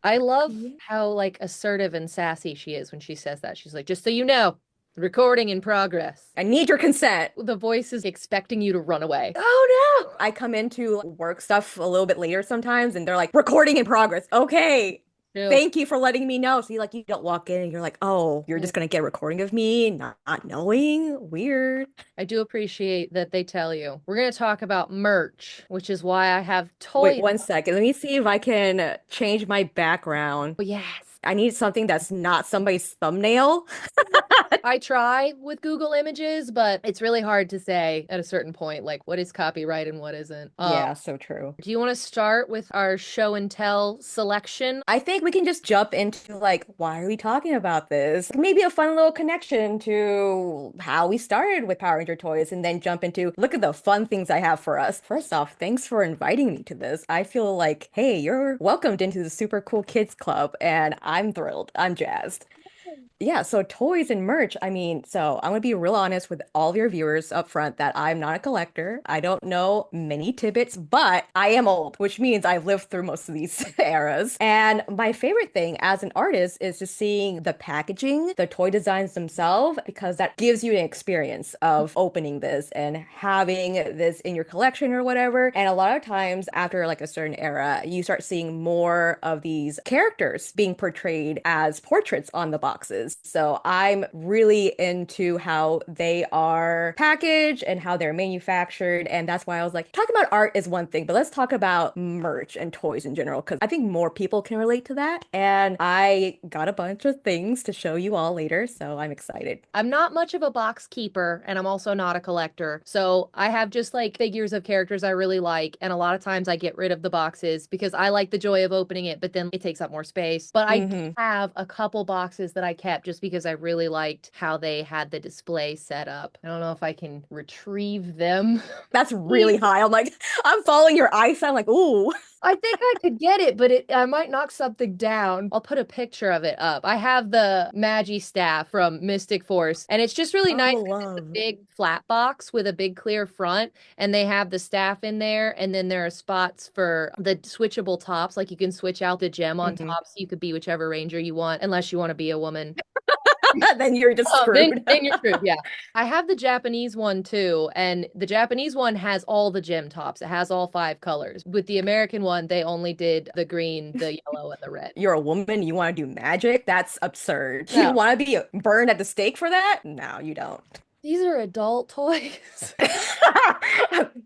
I love Yeah. how like assertive and sassy she is when she says that. She's like, just so you know, recording in progress. I need your consent. The voice is expecting you to run away. Oh no! I come into work stuff a little bit later sometimes and they're like, recording in progress. Okay. True. Thank you for letting me know. So you don't walk in and you're like, oh, you're Yeah. just gonna get a recording of me not knowing? Weird. I do appreciate that they tell you. We're going to talk about merch, which is why I have Wait toys. one second. Let me see if I can change my background. Oh, yes. I need something that's not somebody's thumbnail. I try with Google Images, but it's really hard to say at a certain point, like what is copyright and what isn't. Yeah, so true. Do you want to start with our show and tell selection? I think we can just jump into like, why are we talking about this? Maybe a fun little connection to how we started with Power Ranger toys, and then jump into look at the fun things I have for us. First off, thanks for inviting me to this. I feel like, hey, you're welcomed into the super cool kids club, and I'm thrilled. I'm jazzed. Yeah, so toys and merch. I mean, so I'm gonna be real honest with all of your viewers up front that I'm not a collector. I don't know many tidbits, but I am old, which means I've lived through most of these eras. And my favorite thing as an artist is just seeing the packaging, the toy designs themselves, because that gives you an experience of opening this and having this in your collection or whatever. And a lot of times after like a certain era, you start seeing more of these characters being portrayed as portraits on the boxes. So I'm really into how they are packaged and how they're manufactured. And that's why I was like, talking about art is one thing, but let's talk about merch and toys in general, because I think more people can relate to that. And I got a bunch of things to show you all later, so I'm excited. I'm not much of a box keeper and I'm also not a collector. So I have just like figures of characters I really like. And a lot of times I get rid of the boxes because I like the joy of opening it, but then it takes up more space. But I do Hmm. have a couple boxes that I kept just because I really liked how they had the display set up. I don't know if I can retrieve them. That's really high. I'm like, I'm following your eyesight. I'm like, ooh. I think I could get it, but I might knock something down. I'll put a picture of it up. I have the Magi staff from Mystic Force, and it's just really nice Oh, 'cause it's a love. big flat box with a big clear front, and they have the staff in there, and then there are spots for the switchable tops, like you can switch out the gem on Hmm. top, so you could be whichever ranger you want, unless you want to be a woman. Then you're just Oh, then screwed. then you're screwed. Yeah. I have the Japanese one too, and the Japanese one has all the gem tops. It has all five colors. With the American one, they only did the green, the yellow, and the red. You're a woman, you want to do magic? That's absurd. You No, want to be burned at the stake for that? No, you don't. these are adult toys.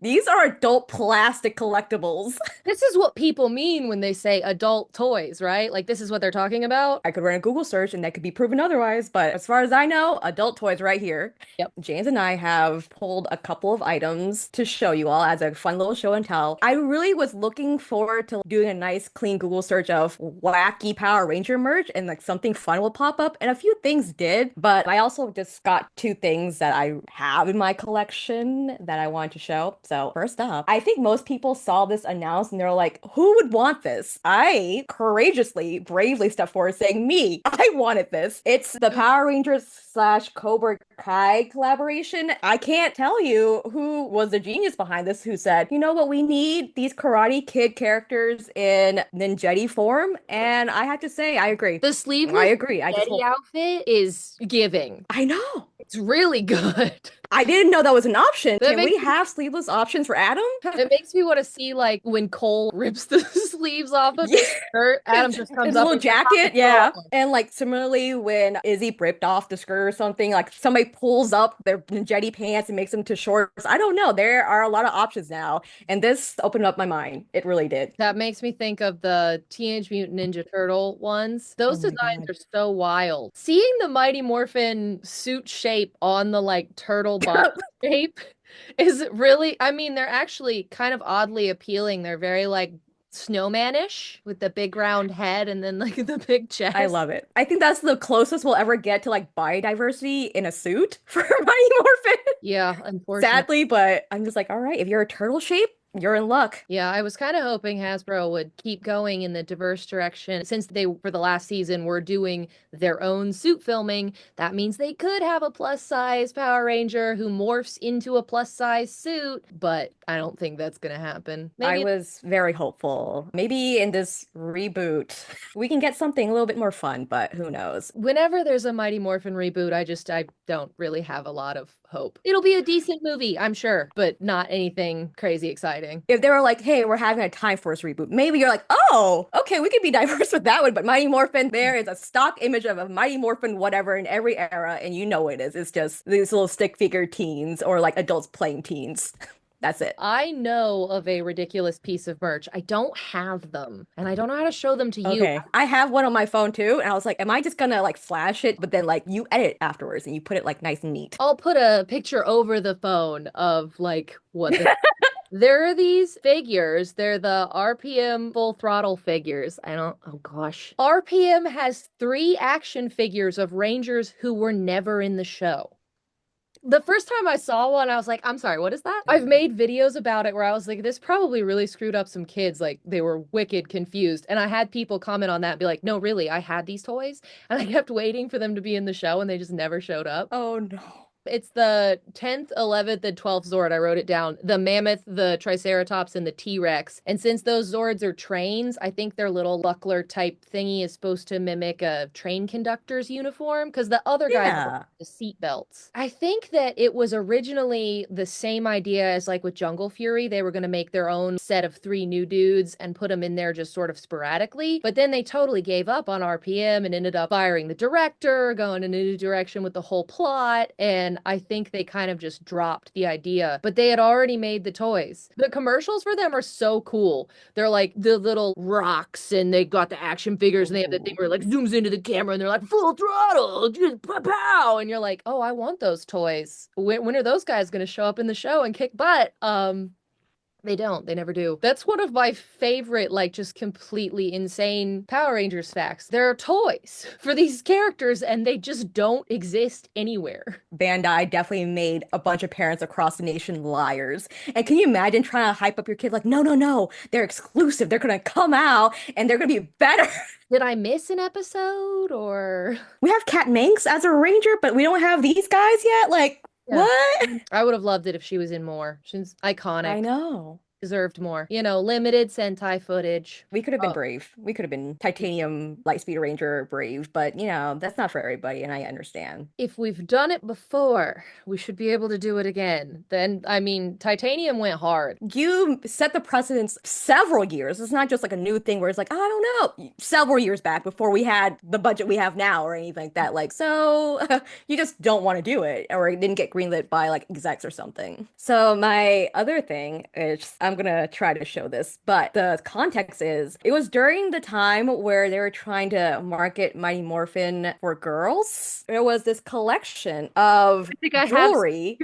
These are adult plastic collectibles. This is what people mean when they say adult toys, right? Like this is what they're talking about. I could run a Google search and that could be proven otherwise, but as far as I know, adult toys right here. Yep. James and I have pulled a couple of items to show you all as a fun little show and tell. I really was looking forward to doing a nice clean Google search of wacky Power Ranger merch and like something fun will pop up, and a few things did, but I also just got two things that I have in my collection that I wanted to show. So first up, I think most people saw this announced and they're like, who would want this? I courageously, bravely stepped forward saying, me, I wanted this. It's the Power Rangers slash Cobra Kai collaboration. I can't tell you who was the genius behind this who said, you know what, we need these Karate Kid characters in ninjetti form. And I have to say, I agree. The I sleeveless agree. I just Yeti hope. outfit is giving. I know. It's really good. I didn't know that was an option. That Can makes we have sleeveless options for Adam? It makes me want to see like when Cole rips the sleeves off of Yeah. his shirt. Adam just comes His up little and he's like, "Time jacket, to throw yeah. on." And like similarly when Izzy ripped off the skirt or something, like somebody pulls up their jetty pants and makes them to shorts. I don't know. There are a lot of options now. And this opened up my mind. It really did. That makes me think of the Teenage Mutant Ninja Turtle ones. Oh Those my designs God. are so wild. Seeing the Mighty Morphin suit shape on the like turtle body shape is really, I mean, they're actually kind of oddly appealing. They're very like snowmanish with the big round head and then like the big I chest. love it. I think that's the closest we'll ever get to like biodiversity in a suit for Mighty Morphin. Yeah, unfortunately. Sadly, but I'm just like, all right, if you're a turtle shape, You're in luck. Yeah, I was kind of hoping Hasbro would keep going in the diverse direction. Since they, for the last season, were doing their own suit filming, that means they could have a plus size Power Ranger who morphs into a plus size suit, but I don't think that's gonna happen. I Maybe was very hopeful. Maybe in this reboot, we can get something a little bit more fun, but who knows? whenever there's a Mighty Morphin reboot, I don't really have a lot of hope. It'll be a decent movie, I'm sure, but not anything crazy exciting. If they were like, hey, we're having a Time Force reboot, maybe you're like, oh, okay, we could be diverse with that one. But Mighty Morphin, there is a stock image of a Mighty Morphin, whatever, in every era, and you know it is. It's just these little stick figure teens or like adults playing teens. That's it. I know of a ridiculous piece of merch. I don't have them, and I don't know how to show them to you. Okay. I have one on my phone too, and I was like, am I just gonna like flash it? But then like you edit afterwards and you put it like nice and neat. I'll put a picture over the phone of like what the there are these figures. They're the RPM full throttle figures. I don't, oh gosh. RPM has 3 action figures of Rangers who were never in the show. The first time I saw one, I was like, I'm sorry, what is that? I've made videos about it where I was like, this probably really screwed up some kids. Like, they were wicked confused. And I had people comment on that and be like, no, really, I had these toys. And I kept waiting for them to be in the show and they just never showed up. Oh no. It's the 10th, 11th, and 12th Zord. I wrote it down. The Mammoth, the Triceratops, and the T-Rex. And since those Zords are trains, I think their little buckler type thingy is supposed to mimic a train conductor's uniform because the other guys Yeah. have the seat belts. I think that it was originally the same idea as like with Jungle Fury. They were going to make their own set of 3 new dudes and put them in there just sort of sporadically. But then they totally gave up on RPM and ended up firing the director, going in a new direction with the whole plot. And I think they kind of just dropped the idea, but they had already made the toys. The commercials for them are so cool. They're like the little rocks and they got the action figures and they have the thing where it like zooms into the camera and they're like full throttle, just pow pow. And you're like, oh, I want those toys. When are those guys going to show up in the show and kick butt? They don't. They never do. That's one of my favorite, like, just completely insane Power Rangers facts. There are toys for these characters, and they just don't exist anywhere. Bandai definitely made a bunch of parents across the nation liars. And can you imagine trying to hype up your kid like, no, no, no, they're exclusive. They're gonna come out and they're gonna be better. Did I miss an episode or? We have Cat Manx as a ranger, but we don't have these guys yet. Like, Yeah. what? I would have loved it if she was in more. She's iconic. I know. Deserved more. You know, limited Sentai footage. We could have been Oh, brave. We could have been Titanium Lightspeed Ranger brave, but you know, that's not for everybody, and I understand. if we've done it before, we should be able to do it again. Then, I mean, Titanium went hard. You set the precedence several years. It's not just like a new thing where it's like, I don't know, several years back before we had the budget we have now or anything like that. Like, so you just don't want to do it, or it didn't get greenlit by like execs or something. So my other thing is, I'm gonna try to show this, but the context is it was during the time where they were trying to market Mighty Morphin for girls. There was this collection of I think I have. jewelry.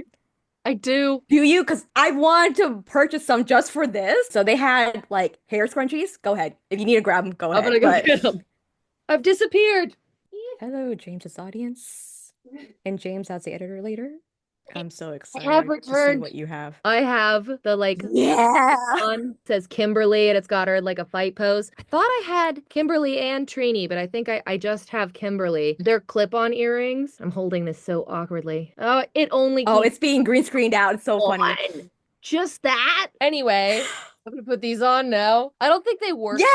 I do. Do you? Because I wanted to purchase some just for this. So they had like hair scrunchies. Go ahead. If you need to grab them, go I'm gonna ahead. go But get them. I've disappeared. hello, James's audience. And James as the editor later. I'm so I have excited to see returned. what you have. I have the like Yeah. one says Kimberly and it's got her like a fight pose. I thought I had Kimberly and Trini, but I think I just have Kimberly. They're clip-on earrings. I'm holding this so awkwardly. Oh, it only Oh, keeps it's being green screened out. It's so funny. one. Just that. Anyway, I'm gonna put these on now. I don't think they work Yeah.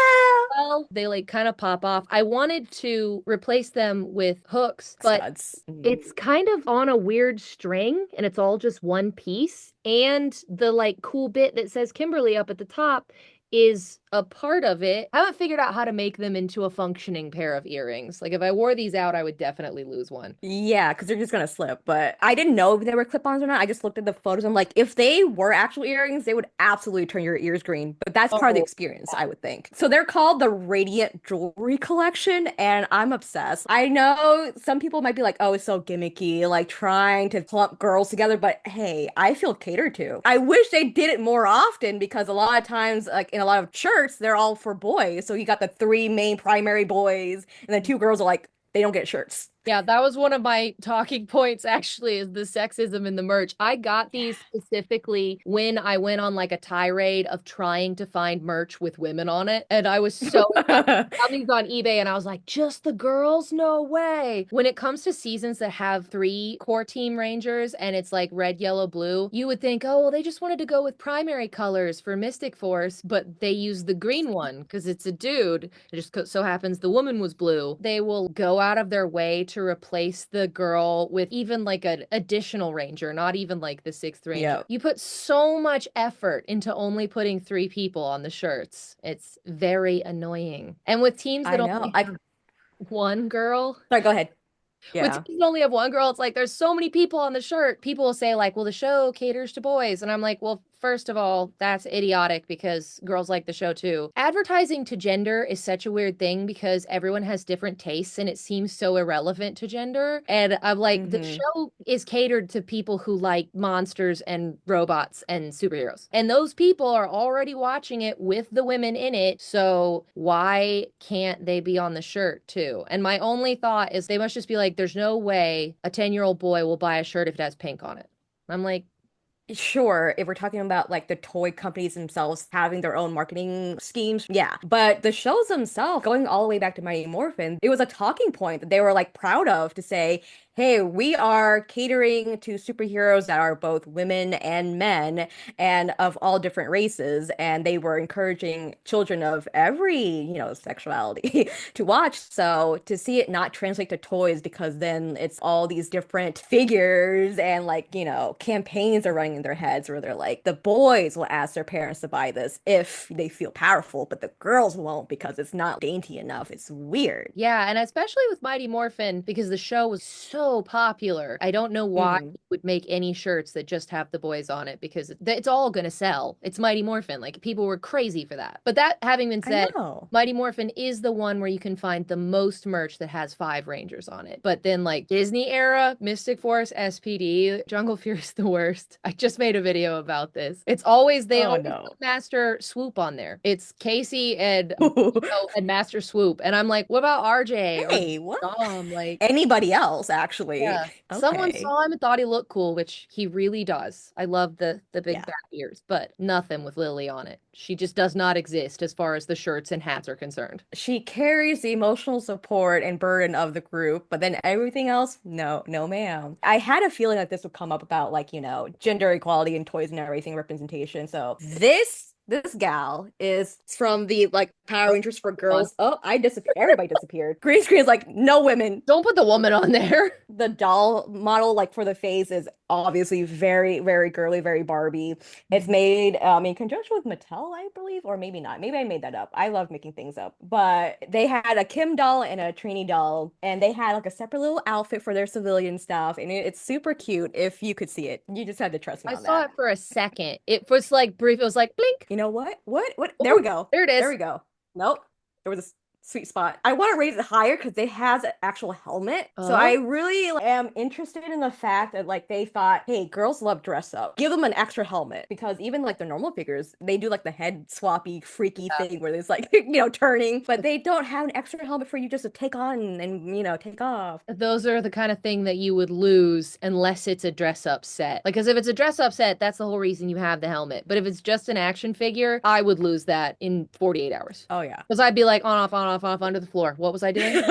well. They like kind of pop off. I wanted to replace them with hooks, but Studs. it's kind of on a weird string and it's all just one piece. And the like cool bit that says Kimberly up at the top is a part of it. I haven't figured out how to make them into a functioning pair of earrings. Like if I wore these out, I would definitely lose one. Yeah, because they're just gonna slip. But I didn't know if they were clip-ons or not. I just looked at the photos. I'm like, if they were actual earrings, they would absolutely turn your ears green. But that's part of the Oh, experience, I would think. So they're called the Radiant Jewelry Collection, and I'm obsessed. I know some people might be like, oh, it's so gimmicky, like trying to clump girls together. But hey, I feel catered to. I wish they did it more often because a lot of times, like in a lot of shirts, they're all for boys. So you got the 3 main primary boys, and then 2 girls are like, they don't get shirts. Yeah, that was one of my talking points actually, is the sexism in the merch. I got these specifically when I went on like a tirade of trying to find merch with women on it. And I was so found these on eBay and I was like, just the girls? No way. When it comes to seasons that have three core team rangers and it's like red, yellow, blue, you would think, oh, well, they just wanted to go with primary colors for Mystic Force, but they use the green one because it's a dude. It just so happens the woman was blue. They will go out of their way to replace the girl with even like an additional ranger, not even like the sixth ranger. Yep. You put so much effort into only putting three people on the shirts. It's very annoying. And with teams that I know. only have one girl, Sorry, go ahead. with Yeah. teams that only have one girl, it's like there's so many people on the shirt. People will say, like, well, the show caters to boys. And I'm like, well, first of all, that's idiotic because girls like the show too. Advertising to gender is such a weird thing because everyone has different tastes and it seems so irrelevant to gender. And I'm like, the Hmm. show is catered to people who like monsters and robots and superheroes. And those people are already watching it with the women in it. So why can't they be on the shirt too? And my only thought is they must just be like, there's no way a 10-year-old boy will buy a shirt if it has pink on it. I'm like, Sure, if we're talking about like the toy companies themselves having their own marketing schemes, yeah. But the shows themselves, going all the way back to Mighty Morphin, it was a talking point that they were like proud of to say, hey, we are catering to superheroes that are both women and men and of all different races. And they were encouraging children of every, sexuality to watch. So to see it not translate to toys because then it's all these different figures and like, campaigns are running in their heads where they're like, the boys will ask their parents to buy this if they feel powerful, but the girls won't because it's not dainty enough. It's weird. yeah, and especially with Mighty Morphin, because the show was so popular. I don't know why Hmm. you would make any shirts that just have the boys on it because it's all going to sell. It's Mighty Morphin. Like people were crazy for that. But that having been I said, know. Mighty Morphin is the one where you can find the most merch that has five Rangers on it. But then like Disney era, Mystic Force, SPD, Jungle Fury is the worst. I just made a video about this. They Oh always no. put Master Swoop on there. It's Casey and and Master Swoop. And I'm like, what about RJ or Hey, what? Dom? Like, Anybody else, actually? yeah. Someone Okay. saw him and thought he looked cool, which he really does. I love the big Yeah. fat ears, but nothing with Lily on it. She just does not exist as far as the shirts and hats are concerned. She carries the emotional support and burden of the group, but then everything else, no, no, ma'am. I had a feeling that this would come up about like, gender equality and toys and everything representation. So this gal is from the like Power Oh, Rangers for fun. Girls. Oh, I disappeared. Everybody disappeared. Green screen is like no women. Don't put the woman on there. The doll model like for the face is obviously very very girly, very Barbie. It's made in conjunction with Mattel, I believe, or maybe not, maybe I made that up. I love making things up, but they had a Kim doll and a Trini doll and they had like a separate little outfit for their civilian stuff and it's super cute. If you could see it, you just had to trust me I on saw that. it for a second. It was like brief. It was like blink. You know what there we Oh, go. there it There is. we go. Nope, there was a sweet spot. I want to raise it higher because it has an actual helmet. So I Oh, really like, am interested in the fact that like they thought, hey, girls love dress up. Give them an extra helmet because even like the normal figures, they do like the head swappy, freaky yeah. thing where it's like, turning, but they don't have an extra helmet for you just to take on and, take off. Those are the kind of thing that you would lose unless it's a dress up set. Like, because if it's a dress up set, that's the whole reason you have the helmet. But if it's just an action figure, I would lose that in 48 hours. Oh yeah. Because I'd be like on off, under the floor. What was I doing?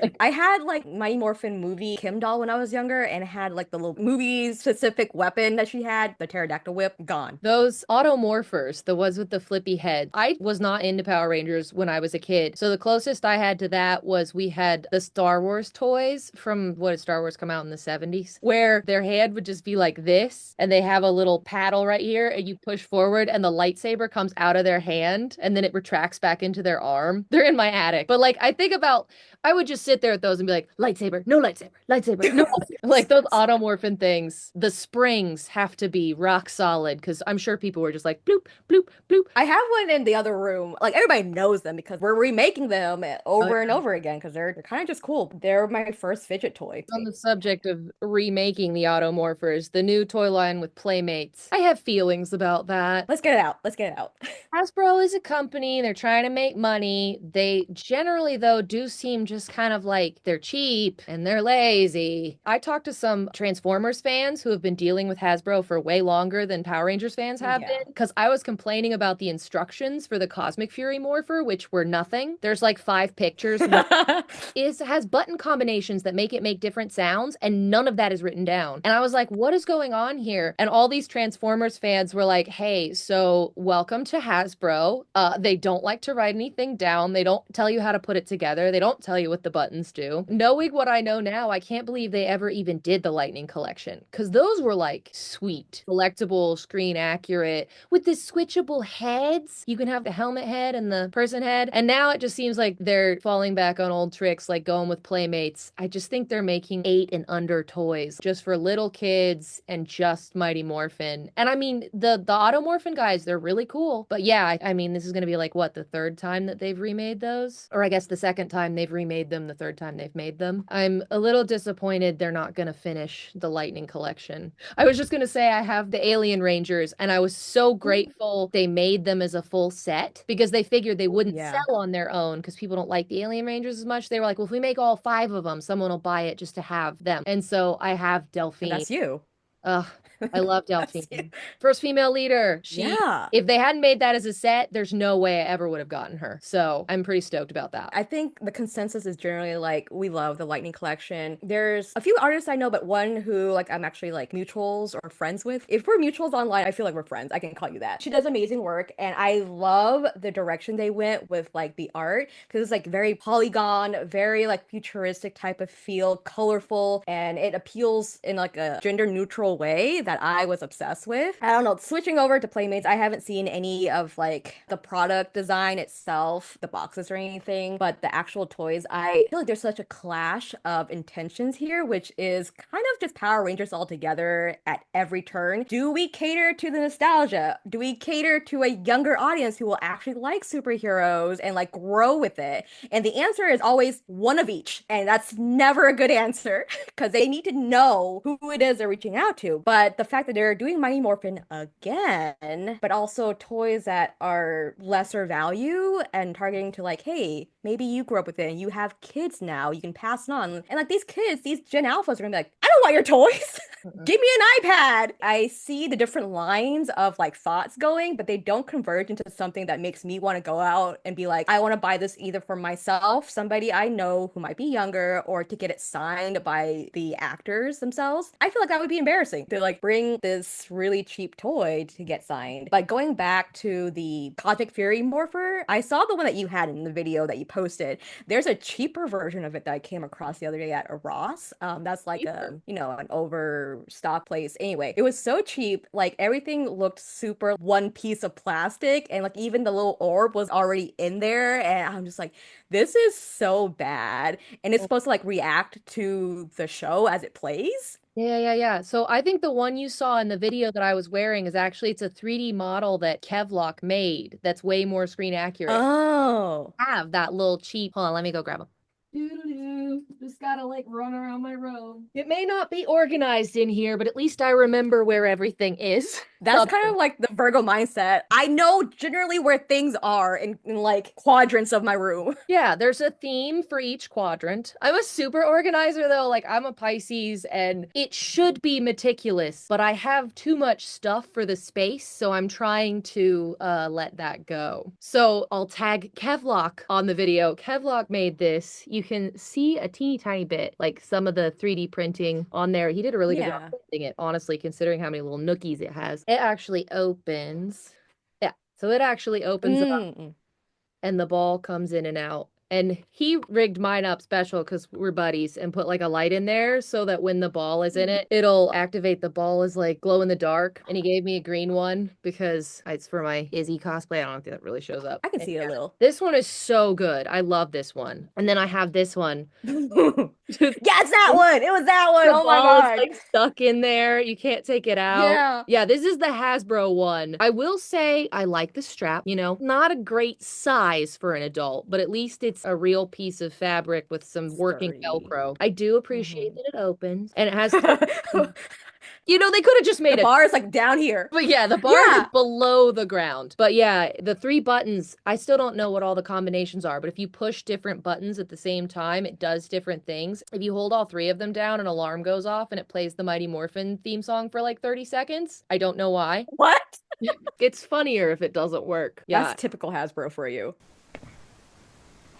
Like, I had like Mighty Morphin movie Kim doll when I was younger and it had like the little movie specific weapon that she had, the pterodactyl whip, gone. those Automorphers, the ones with the flippy head. I was not into Power Rangers when I was a kid. So the closest I had to that was we had the Star Wars toys from what did Star Wars come out in the 70s, where their head would just be like this, and they have a little paddle right here, and you push forward, and the lightsaber comes out of their hand, and then it retracts back into their arm. They're in my attic. But like, I would just sit there at those and be like, lightsaber, no lightsaber, lightsaber, no lightsaber. Like those automorphin things, the springs have to be rock solid because I'm sure people were just like bloop, bloop, bloop. I have one in the other room. Like everybody knows them because we're remaking them Oh, over and over again because they're kind of just cool. They're my first fidget toy. on the subject of remaking the Automorphers, the new toy line with Playmates, I have feelings about that. Let's get it out. Let's get it out. Hasbro is a company, they're trying to make money. They generally, though, do seem just kind of like they're cheap and they're lazy. I talked to some Transformers fans who have been dealing with Hasbro for way longer than Power Rangers fans have been Yeah. because I was complaining about the instructions for the Cosmic Fury Morpher, which were nothing. There's like 5 pictures. Is has button combinations that make it make different sounds, and none of that is written down. And I was like, what is going on here? And all these Transformers fans were like, hey, so welcome to Hasbro. They don't like to write anything down. They don't tell you how to put it together. They don't tell you what the buttons do. Knowing what I know now, I can't believe they ever even did the Lightning collection because those were like sweet, collectible, screen accurate with the switchable heads. You can have the helmet head and the person head. And now it just seems like they're falling back on old tricks like going with Playmates. I just think they're making 8 and under toys just for little kids and just Mighty Morphin. And I mean, the Automorphin guys, they're really cool. But yeah, I mean, this is going to be like what, the third time that they've remade those? Or I guess the second time they've remade them, the third time they've made them. I'm a little disappointed they're not going to finish the Lightning collection. I was just going to say I have the Alien Rangers and I was so grateful they made them as a full set because they figured they wouldn't Yeah. sell on their own because people don't like the Alien Rangers as much. They were like, well, if we make all 5 of them, someone will buy it just to have them. And so I have And Delphine. that's you. Ugh, I love That's you. Delphine. First female leader. Yeah. If they hadn't made that as a set, there's no way I ever would have gotten her. So I'm pretty stoked about that. I think the consensus is generally like we love the Lightning collection. There's a few artists I know, but one who like I'm actually like mutuals or friends with. If we're mutuals online, I feel like we're friends. I can call you that. She does amazing work, and I love the direction they went with like the art because it's like very polygon, very like futuristic type of feel, colorful, and it appeals in like a gender neutral way that I was obsessed with. I don't know. Switching over to Playmates, I haven't seen any of like the product design itself, the boxes or anything, but the actual toys, I feel like there's such a clash of intentions here, which is kind of just Power Rangers all together at every turn. Do we cater to the nostalgia? Do we cater to a younger audience who will actually like superheroes and like grow with it? And the answer is always one of each. And that's never a good answer because they need to know who it is they're reaching out to. But the fact that they're doing Mighty Morphin again, but also toys that are lesser value and targeting to like, hey, maybe you grew up with it and you have kids now, you can pass it on. And like these kids, these Gen Alphas are gonna be like, I don't want your toys. Give me an iPad. I see the different lines of like thoughts going, but they don't converge into something that makes me want to go out and be like, I want to buy this either for myself, somebody I know who might be younger, or to get it signed by the actors themselves. I feel like that would be embarrassing to like bring this really cheap toy to get signed. But going back to the Cosmic Fury Morpher, I saw the one that you had in the video that you posted. There's a cheaper version of it that I came across the other day at a Ross. That's like a, you know, an overstock place. Anyway, it was so cheap. Like everything looked super one piece of plastic, and like even the little orb was already in there. And I'm just like, this is so bad. And it's supposed to like react to the show as it plays. Yeah. So I think the one you saw in the video that I was wearing is actually it's a 3D model that Kevlock made that's way more screen accurate. Oh. Have that little cheap. Hold on, let me go grab them. Doo-doo-doo. Just gotta like run around my room. It may not be organized in here, but at least I remember where everything is. That's kind of like the Virgo mindset. I know generally where things are in like quadrants of my room. Yeah, there's a theme for each quadrant. I'm a super organizer though, like I'm a Pisces and it should be meticulous, but I have too much stuff for the space, so I'm trying to let that go. So I'll tag Kevlock on the video. Kevlock made this. You can see a teeny tiny bit, like some of the 3D printing on there. He did a really good job Yeah. printing it, honestly, considering how many little nookies it has. It actually opens. Yeah, so it actually opens up Mm. and the ball comes in and out. And he rigged mine up special because we're buddies and put like a light in there so that when the ball is in it, it'll activate the ball as like glow in the dark. And he gave me a green one because it's for my Izzy cosplay. I don't think that really shows up. I can And see it a yeah, little. this one is so good. I love this one. And then I have this one. Yeah, it's that one. It was that one. The Oh my ball is God. like stuck in there. You can't take it out. Yeah. Yeah, this is the Hasbro one. I will say I like the strap, you know, not a great size for an adult, but at least it's a real piece of fabric with some working Sturdy. Velcro. I do appreciate Mhm. that it opens and it has two buttons. They could have just The made a bar is like down here. but yeah, the bar is Yeah. below the ground. But yeah, the three buttons, I still don't know what all the combinations are, but if you push different buttons at the same time, it does different things. If you hold all three of them down, an alarm goes off and it plays the Mighty Morphin theme song for like 30 seconds. I don't know why. What? It's funnier if it doesn't work. That's Yeah. typical Hasbro for you.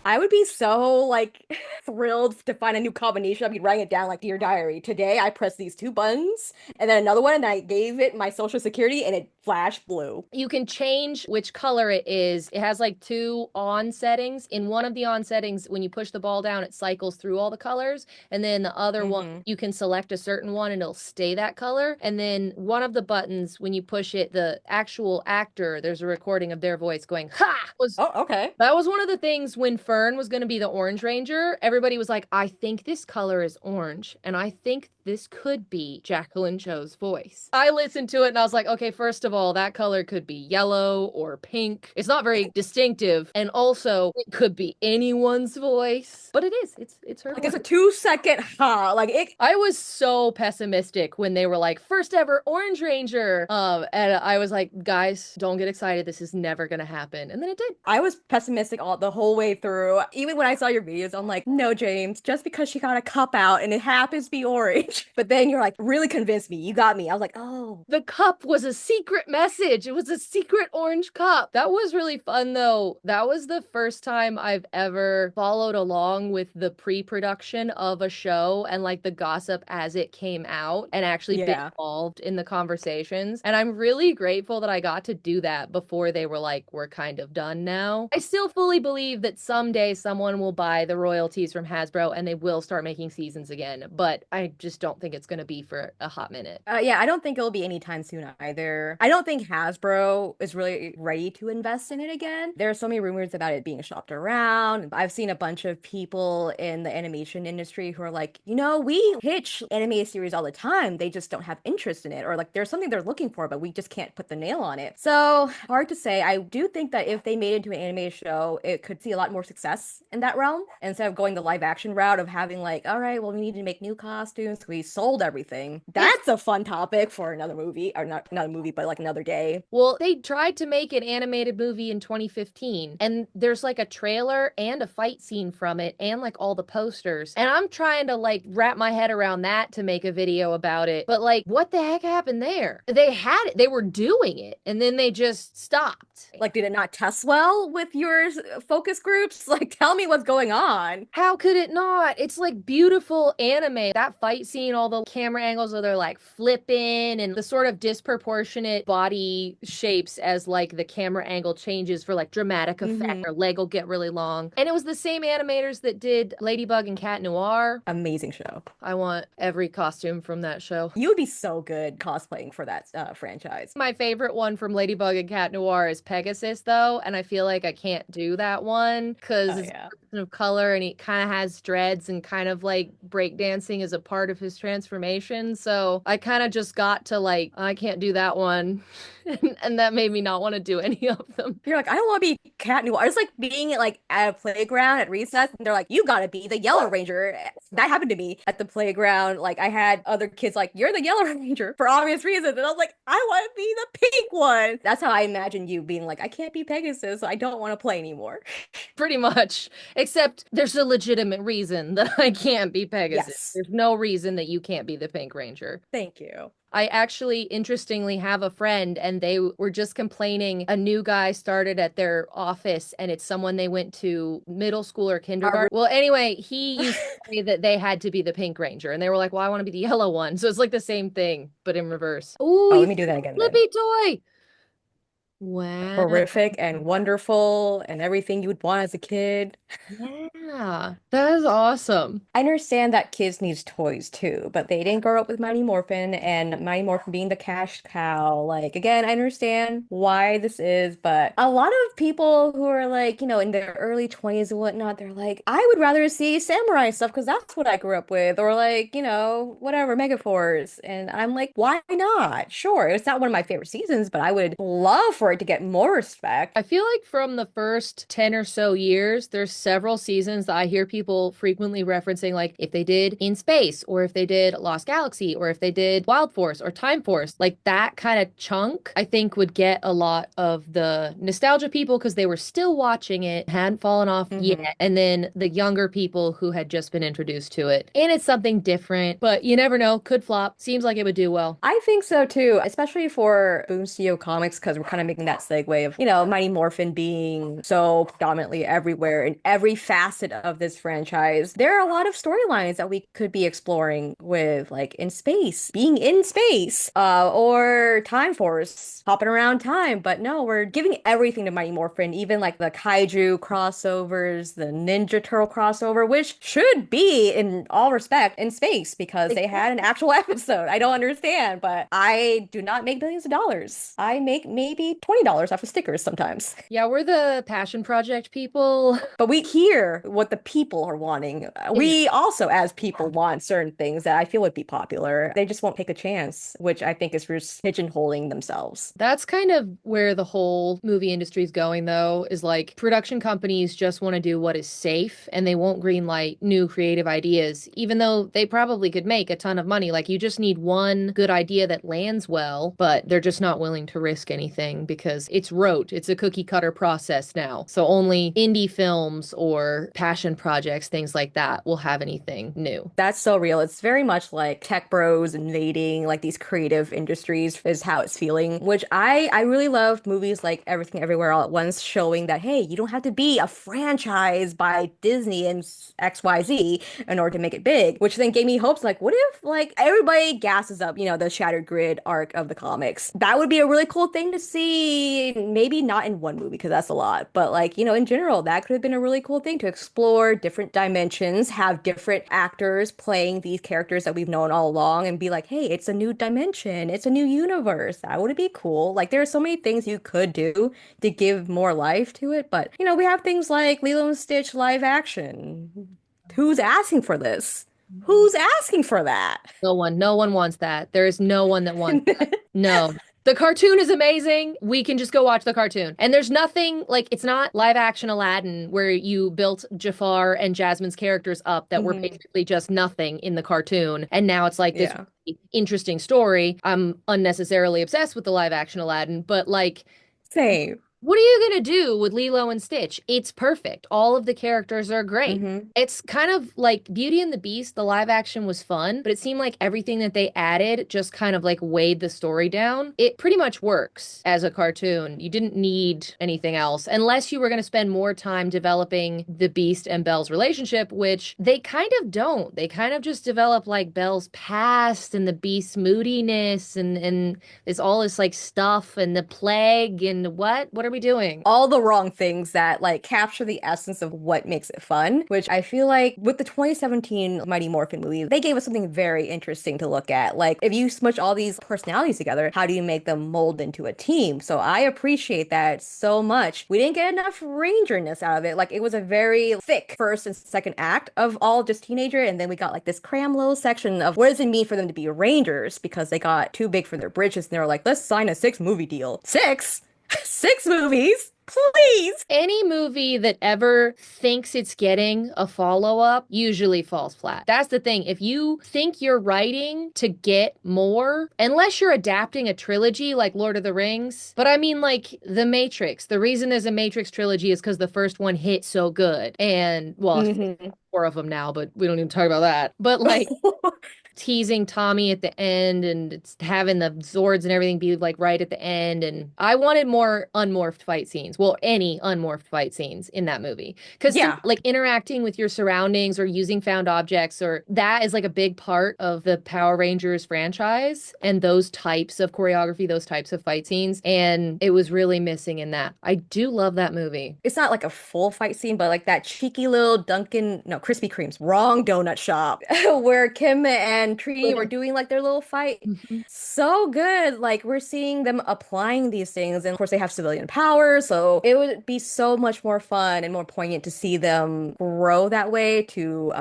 I would be so like thrilled to find a new combination. I'd be writing it down like Dear Diary. Today I pressed these two buttons and then another one and I gave it my social security and it flashed blue. You can change which color it is. It has like two on settings. In one of the on settings, when you push the ball down, it cycles through all the colors. And then the other one, you can select a certain one and it'll stay that color. And then one of the buttons, when you push it, the actual actor, there's a recording of their voice going, ha! Oh, okay. That was one of the things when Fern was going to be the Orange Ranger. Everybody was like, I think this color is orange. And I think this could be Jacqueline Cho's voice. I listened to it and I was like, okay, first of all, that color could be yellow or pink. It's not very distinctive. And also, it could be anyone's voice. But it is. It's her Like voice. it's a 2 second ha. Like it I was so pessimistic when they were like, first ever Orange Ranger. And I was like, guys, don't get excited. This is never going to happen. And then it did. I was pessimistic all the whole way through. Even when I saw your videos, I'm like, no, James, just because she got a cup out and it happens to be orange. But then you're like, really convinced me. You got me. I was like, oh. The cup was a secret message. It was a secret orange cup. That was really fun, though. That was the first time I've ever followed along with the pre-production of a show and like the gossip as it came out and actually been involved in the conversations. And I'm really grateful that I got to do that before they were like, we're kind of done now. I still fully believe that someday someone will buy the royalties from Hasbro and they will start making seasons again. But I just don't think it's going to be for a hot minute. Yeah, I don't think it'll be anytime soon either. I don't think Hasbro is really ready to invest in it again. There are so many rumors about it being shopped around. I've seen a bunch of people in the animation industry who are like, we pitch animated series all the time. They just don't have interest in it. Or like there's something they're looking for, but we just can't put the nail on it. So hard to say. I do think that if they made it into an animated show, it could see a lot more success in that realm instead of going the live action route of having like, all right, well, we need to make new costumes. We sold everything. That's a fun topic for another movie, or not another movie, but like another day. Well, they tried to make an animated movie in 2015, and there's like a trailer and a fight scene from it, and like all the posters. And I'm trying to like wrap my head around that to make a video about it. But like, what the heck happened there? They had it, they were doing it, and then they just stopped. Like, did it not test well with your focus groups? Like, tell me what's going on. How could it not? It's like beautiful anime. That fight scene, all the camera angles where they're like flipping and the sort of disproportionate body shapes as like the camera angle changes for like dramatic effect. Or leg will get really long. And it was the same animators that did Ladybug and Cat Noir. Amazing show. I want every costume from that show. You would be so good cosplaying for that franchise. My favorite one from Ladybug and Cat Noir is Pegasus, though, and I feel like I can't do that one because it's a person of color and he kind of has dreads and kind of like breakdancing is a part of his transformation. So I kind of just got to like, I can't do that one. And that made me not want to do any of them. You're like, I don't want to be Cat Noir. It's like being like at a playground at recess, and they're like, you gotta be the Yellow Ranger. That happened to me at the playground. Like, I had other kids like, you're the Yellow Ranger for obvious reasons, and I was like, I want to be the pink one. That's how I imagine you being like, I can't be Pegasus, so I don't want to play anymore. Pretty much. Except there's a legitimate reason that I can't be Pegasus. Yes. There's no reason that you can't be the Pink Ranger. Thank you. I actually, interestingly, have a friend and they were just complaining a new guy started at their office and it's someone they went to middle school or kindergarten. Well, anyway, he used to say that they had to be the Pink Ranger and they were like, well, I want to be the yellow one. So it's like the same thing, but in reverse. Ooh, let me do that again. Flippy toy. Wow. Horrific and wonderful and everything you would want as a kid. Yeah, that is awesome. I understand that kids needs toys too, but they didn't grow up with Mighty Morphin and Mighty Morphin being the cash cow. Like, again, I understand why this is, but a lot of people who are like, in their early 20s and whatnot, they're like, I would rather see samurai stuff because that's what I grew up with, or like, whatever, Megaforce. And I'm like, why not? Sure, it's not one of my favorite seasons, but I would love for for it to get more respect. I feel like from the first 10 or so years, there's several seasons that I hear people frequently referencing, like if they did In Space, or if they did Lost Galaxy, or if they did Wild Force or Time Force, like that kind of chunk, I think would get a lot of the nostalgia people because they were still watching it, hadn't fallen off yet, Hmm. and then the younger people who had just been introduced to it. And it's something different, but you never know, could flop. Seems like it would do well. I think so too, especially for Boom Studio Comics, because we're kind of making that segue of, Mighty Morphin being so predominantly everywhere in every facet of this franchise. There are a lot of storylines that we could be exploring with, like in space, being in space, or Time Force, hopping around time. But no, we're giving everything to Mighty Morphin, even like the kaiju crossovers, the Ninja Turtle crossover, which should be in all respect in space because they had an actual episode. I don't understand, but I do not make millions of dollars. I make maybe $20 off of stickers sometimes. Yeah, we're the passion project people. But we hear what the people are wanting. Yeah. We also, as people, want certain things that I feel would be popular. They just won't take a chance, which I think is just pigeonholing themselves. That's kind of where the whole movie industry is going, though, is like production companies just want to do what is safe and they won't greenlight new creative ideas, even though they probably could make a ton of money. Like, you just need one good idea that lands well, but they're just not willing to risk anything because it's rote. It's a cookie cutter process now. So only indie films or passion projects, things like that, will have anything new. That's so real. It's very much like tech bros invading like these creative industries is how it's feeling, which I really love movies like Everything Everywhere All at Once showing that hey, you don't have to be a franchise by Disney and XYZ in order to make it big, which then gave me hopes like what if like everybody gasses up, the Shattered Grid arc of the comics. That would be a really cool thing to see, maybe not in one movie because that's a lot, but like, in general, that could have been a really cool thing to explore different dimensions, have different actors playing these characters that we've known all along and be like, hey, it's a new dimension, it's a new universe. That would be cool. Like there are so many things you could do to give more life to it, but we have things like Lilo and Stitch live action. Who's asking for this? Who's asking for that? No one wants that. There is no one that wants that. No. The cartoon is amazing. We can just go watch the cartoon. And there's nothing like it's not live action Aladdin where you built Jafar and Jasmine's characters up that were Mhm. basically just nothing in the cartoon. And now it's like this Yeah. really interesting story. I'm unnecessarily obsessed with the live action Aladdin, but like Same. what are you gonna do with Lilo and Stitch? It's perfect. All of the characters are great. Hmm. It's kind of like Beauty and the Beast, the live action was fun, but it seemed like everything that they added just kind of like weighed the story down. It pretty much works as a cartoon. You didn't need anything else unless you were going to spend more time developing the Beast and Belle's relationship, which they kind of don't. They kind of just develop like Belle's past and the Beast's moodiness and it's all this like stuff and the plague and what are we doing? All the wrong things that like capture the essence of what makes it fun, which I feel like with the 2017 Mighty Morphin movie, they gave us something very interesting to look at. Like if you smush all these personalities together, how do you make them mold into a team? So I appreciate that so much. We didn't get enough rangerness out of it. Like it was a very thick first and second act of all just teenager, and then we got like this cram little section of what does it mean for them to be rangers because they got too big for their britches and they were like, let's sign a 6 movie deal. Six? 6 movies? Please. Any movie that ever thinks it's getting a follow-up usually falls flat. That's the thing. If you think you're writing to get more, unless you're adapting a trilogy like Lord of the Rings, but I mean like The Matrix. The reason there's a Matrix trilogy is because the first one hit so good. And well, Hmm. four of them now, but we don't even talk about that. But like teasing Tommy at the end and it's having the Zords and everything be like right at the end. And I wanted more unmorphed fight scenes. Well, any unmorphed fight scenes in that movie. Because Yeah. like interacting with your surroundings or using found objects or that is like a big part of the Power Rangers franchise and those types of choreography, those types of fight scenes. And it was really missing in that. I do love that movie. It's not like a full fight scene, but like that cheeky little Dunkin', no, Krispy Kreme's wrong donut shop where Kim and and Tree were doing like their little fight. Mhm. So good. Like we're seeing them applying these things. And of course they have civilian power. So it would be so much more fun and more poignant to see them grow that way to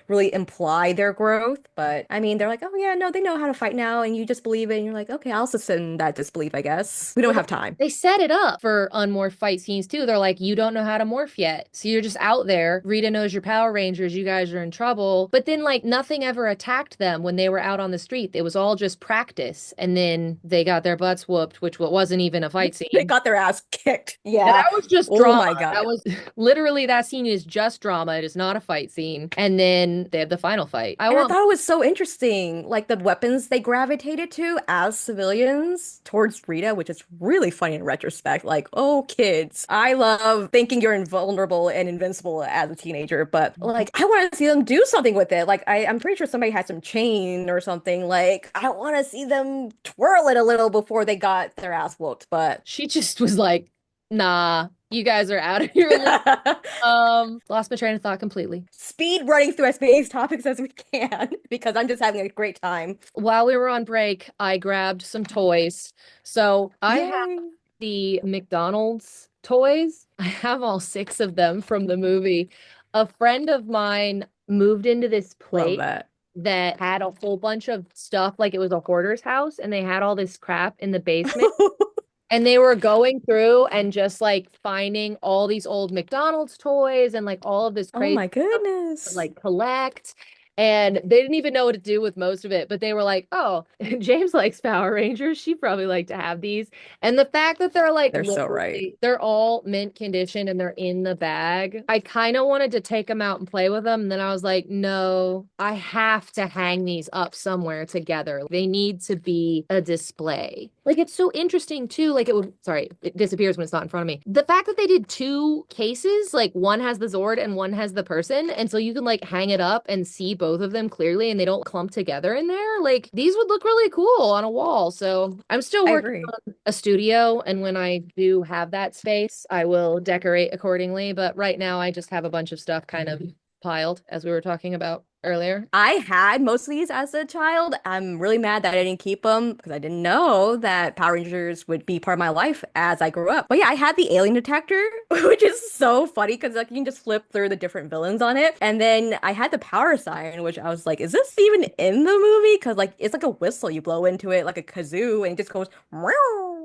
really imply their growth. But I mean, they're like, oh yeah, no, they know how to fight now. And you just believe it. And you're like, okay, I'll suspend that disbelief, I guess. We don't Well, have time. they set it up for unmorphed fight scenes too. They're like, you don't know how to morph yet. So you're just out there. Rita knows your Power Rangers. You guys are in trouble. But then, like, nothing ever attacked them when they were out on the street. It was all just practice. And then they got their butts whooped, which wasn't even a fight They scene. got their ass kicked. And Yeah. that was just Oh drama. my That God. was literally that scene is just drama. It is not a fight scene. And then they have the final fight. I And I want thought it was so interesting, like the weapons they gravitated to as civilians towards Rita, which is really funny in retrospect. Like, oh, kids, I love thinking you're invulnerable and invincible as a teenager, but like, I want to see them do something with it. Like, I'm pretty sure somebody had some chain or something. Like, I want to see them twirl it a little before they got their ass whooped. But she just was like, nah, you guys are out of here. Lost my train of thought completely. speed running through as many topics as we can because I'm just having a great time. While we were on break, I grabbed some toys. So I have Yay! the McDonald's toys. I have all six of them from the movie. A friend of mine moved into this Love place that. that had a whole bunch of stuff, like it was a hoarder's house, and they had all this crap in the basement. And they were going through and just like finding all these old McDonald's toys and like all of this Oh crazy my stuff to goodness. like collect. And they didn't even know what to do with most of it, but they were like, oh, James likes Power Rangers. She'd probably like to have these. And the fact that they're like They're so right. literally, they're all mint condition and they're in the bag. I kind of wanted to take them out and play with them. And then I was like, no, I have to hang these up somewhere together. They need to be a display. Like it's so interesting too. Like it would, sorry, it disappears when it's not in front of me. The fact that they did two cases, like one has the Zord and one has the person. And so you can like hang it up and see both of them clearly and they don't clump together in there. Like these would look really cool on a wall. So I'm still I working agree. on a studio. And when I do have that space, I will decorate accordingly. But right now I just have a bunch of stuff kind of piled as we were talking about earlier. I had most of these as a child. I'm really mad that I didn't keep them because I didn't know that Power Rangers would be part of my life as I grew up. But yeah, I had the alien detector, which is so funny because like you can just flip through the different villains on it. And then I had the power siren, which I was like, is this even in the movie? Because like it's like a whistle you blow into it, like a kazoo, and it just goes. Meow,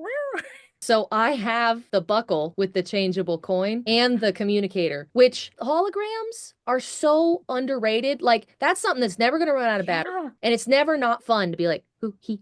meow. So I have the buckle with the changeable coin and the communicator, which holograms are so underrated. Like that's something that's never going to run out of battery. Yeah, And it's never not fun to be like, who, he,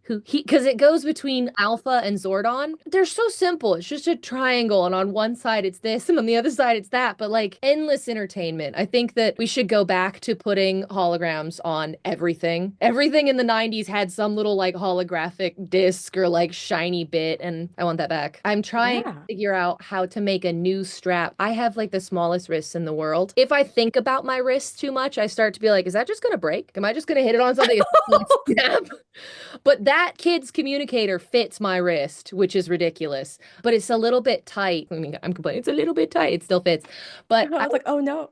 because it goes between Alpha and Zordon. They're so simple. It's just a triangle, and on one side it's this, and on the other side it's that. But like endless entertainment. I think that we should go back to putting holograms on everything. Everything in the 90s had some little like holographic disc or like shiny bit, and I want that back. I'm trying to yeah. figure out how to make a new strap. I have like the smallest wrists in the world. If I think about my wrists too much, I start to be like, is that just gonna break? Am I just gonna hit it on something? Snap? But that kid's communicator fits my wrist, which is ridiculous. But it's a little bit tight. I mean, I'm complaining. It's a little bit tight. It still fits. But I was like, oh no.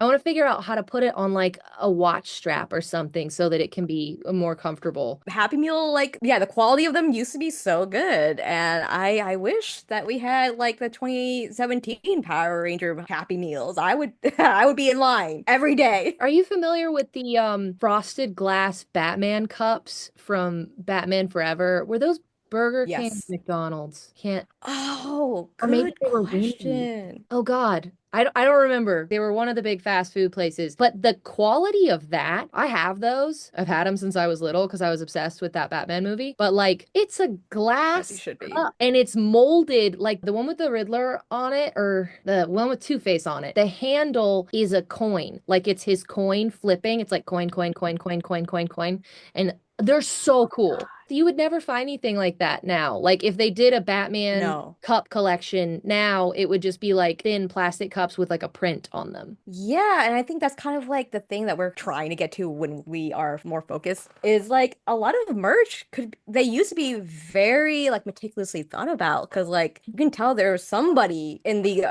I want to figure out how to put it on like a watch strap or something so that it can be more comfortable. Happy Meal, like, yeah, the quality of them used to be so good. And I wish that we had like the 2017 Power Ranger Happy Meals. I would I would be in line every day. Are you familiar with the frosted glass Batman cups from Batman Forever? Were those Burger King or Yes. McDonald's? Can't, Oh, or maybe good they were Wendy's. question. Oh God. I don't remember. They were one of the big fast food places. But the quality of that, I have those. I've had them since I was little because I was obsessed with that Batman movie. But like, it's a As you glass should be. cup and it's molded like the one with the Riddler on it or the one with Two-Face on it. The handle is a coin. Like it's his coin flipping. It's like coin, coin, coin, coin, coin, coin, coin. And they're so cool. You would never find anything like that now. Like if they did a Batman No. cup collection now, it would just be like thin plastic cups with like a print on them. Yeah, and I think that's kind of like the thing that we're trying to get to when we are more focused is like a lot of merch could they used to be very like meticulously thought about because like you can tell there was somebody in the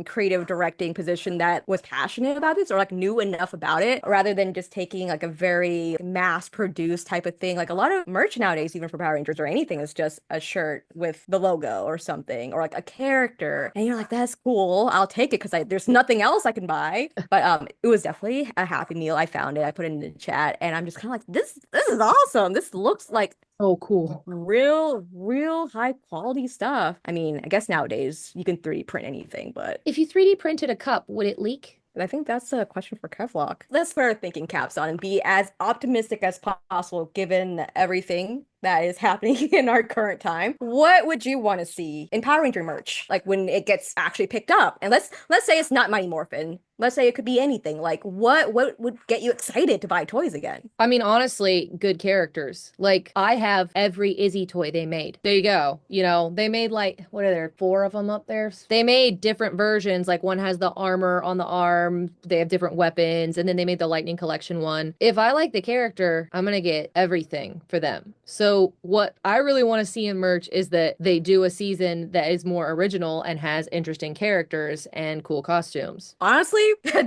creative directing position that was passionate about this or like knew enough about it rather than just taking like a very mass produced type of thing. Like a lot of merch nowadays, even for Power Rangers or anything, is just a shirt with the logo or something or like a character. And you're like, that's cool. I'll take it because there's nothing else I can buy. But it was definitely a happy meal. I found it. I put it in the chat, and I'm just kind of like, this is awesome. This looks like Oh, cool. real high quality stuff. I mean, I guess nowadays you can 3D print anything, but If you 3D printed a cup, would it leak? I think that's a question for Kevlock. Let's put our thinking caps on and be as optimistic as possible given everything that is happening in our current time. What would you want to see in Power Ranger merch? Like when it gets actually picked up. And let's say it's not Mighty Morphin. Let's say it could be anything. Like what would get you excited to buy toys again? I mean, honestly, good characters. Like, I have every Izzy toy they made. There you go. You know, they made like, what are there, four of them up there? They made different versions. Like, one has the armor on the arm, they have different weapons, and then they made the Lightning Collection one. If I like the character, I'm gonna get everything for them. So, what I really want to see in merch is that they do a season that is more original and has interesting characters and cool costumes. Honestly,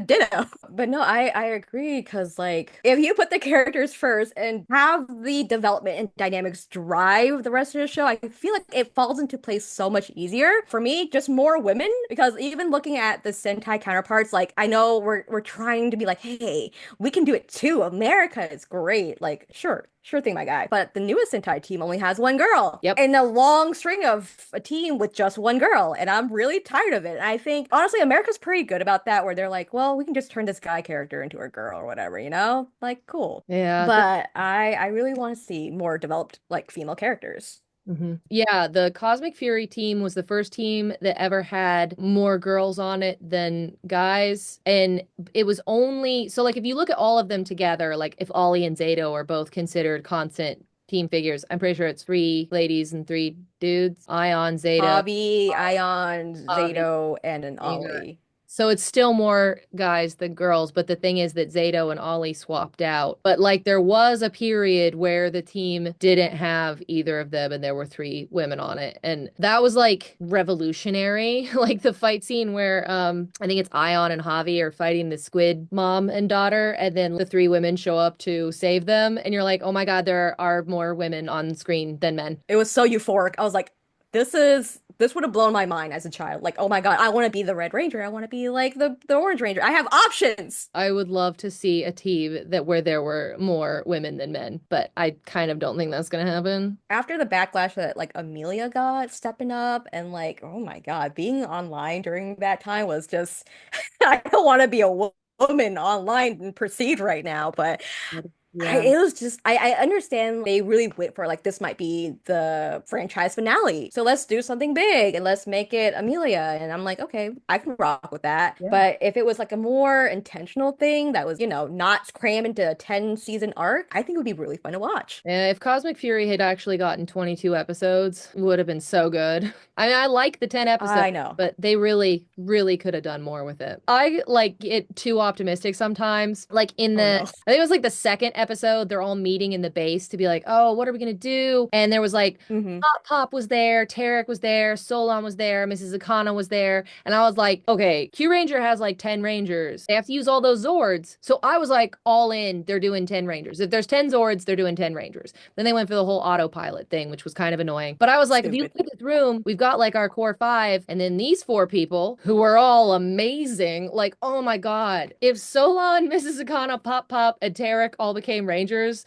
ditto. But no, I agree because like if you put the characters first and have the development and dynamics drive the rest of the show, I feel like it falls into place so much easier. For me, just more women because even looking at the Sentai counterparts, like I know we're trying to be like, hey, we can do it too. America is great. Like, sure thing, my guy. But the newest Sentai team only has one girl Yep. in a long string of a team with just one girl. And I'm really tired of it. And I think, honestly, America's pretty good about that, where they're like, well, we can just turn this guy character into a girl or whatever, you know? Like, cool. Yeah. But I really want to see more developed, like, female characters. Yeah, the Cosmic Fury team was the first team that ever had more girls on it than guys. And it was only so like if you look at all of them together, like if Ollie and Zato are both considered constant team figures, I'm pretty sure it's three ladies and three dudes. Ion, Zato, Avi, Ion, Avi. Zato, and an Ollie. So it's still more guys than girls, but the thing is that Zato and Ollie swapped out. But like there was a period where the team didn't have either of them and there were three women on it. And that was like revolutionary. Like the fight scene where I think it's Ion and Javi are fighting the squid mom and daughter, and then the three women show up to save them, and you're like, "Oh my God, there are more women on screen than men." It was so euphoric. I was like, this would have blown my mind as a child. Like, oh my God, I want to be the Red Ranger. I want to be like the Orange Ranger. I have options. I would love to see a team that where there were more women than men, but I kind of don't think that's gonna happen. After the backlash that like Amelia got stepping up and like, oh my God, being online during that time was just I don't want to be a woman online and perceived right now, but Yeah. it was just I understand they really went for like this might be the franchise finale. So let's do something big and let's make it Amelia. And I'm like, okay, I can rock with that. Yeah. But if it was like a more intentional thing that was, you know, not crammed into a 10 season arc, I think it would be really fun to watch. If Cosmic Fury had actually gotten 22 episodes, it would have been so good. I mean, I like the 10 episodes, I know. but they really, really could have done more with it. I like get too optimistic sometimes. Like in Oh the, no. I think it was like the second episode, they're all meeting in the base to be like, oh, what are we gonna do? And there was like, Hmm. Pop was there, Tarek was there, Solon was there, Mrs. Akana was there. And I was like, okay, Q Ranger has like 10 Rangers. They have to use all those Zords. So I was like, all in, they're doing 10 Rangers. If there's 10 Zords, they're doing 10 Rangers. Then they went for the whole autopilot thing, which was kind of annoying. But I was like, if you Stupid. look at this room, we've got like our core five, and then these four people who are all amazing. Like, oh my God. If Solon, Mrs. Akana, Pop, and Tarek all became Rangers,